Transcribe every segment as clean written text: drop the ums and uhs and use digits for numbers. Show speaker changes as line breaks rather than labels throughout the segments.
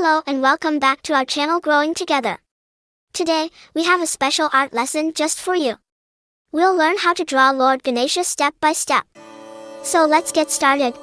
Hello and welcome back to our channel Growing Together. Today, we have a special art lesson just for you. We'll learn how to draw Lord Ganesha step by step. So let's get started.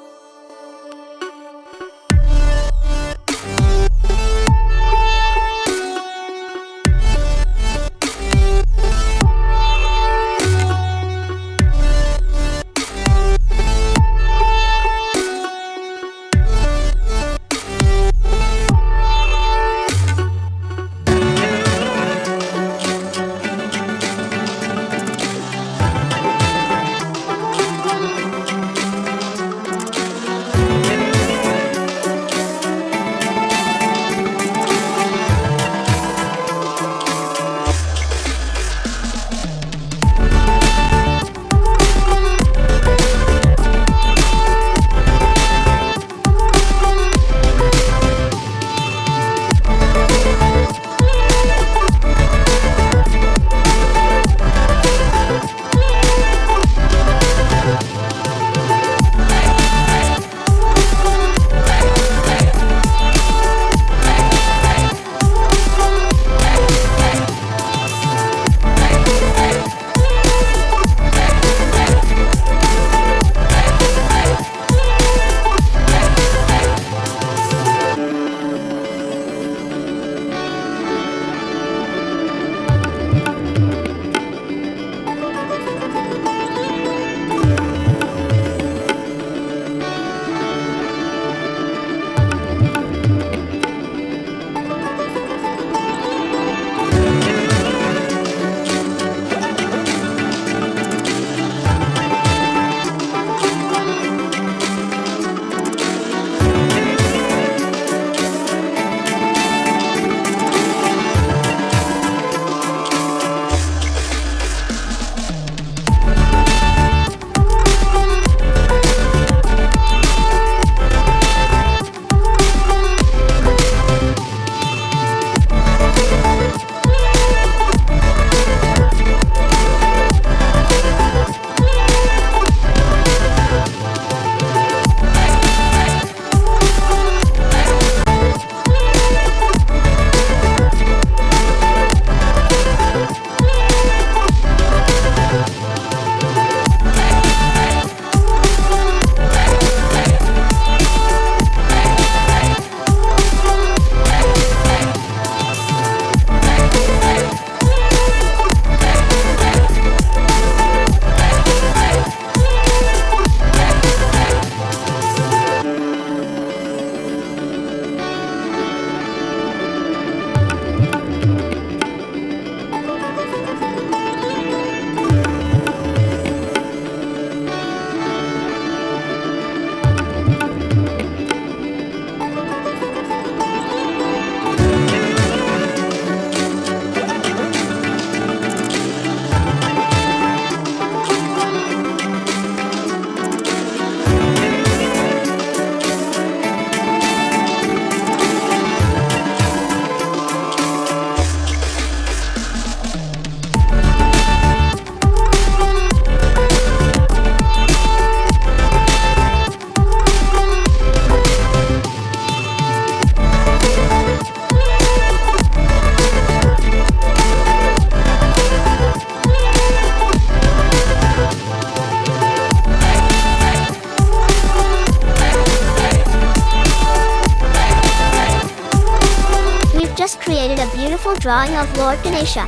Just created a beautiful drawing of Lord Ganesha.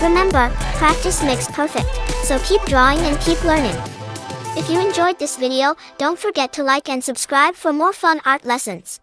Remember, practice makes perfect, so keep drawing and keep learning. If you enjoyed this video, don't forget to like and subscribe for more fun art lessons.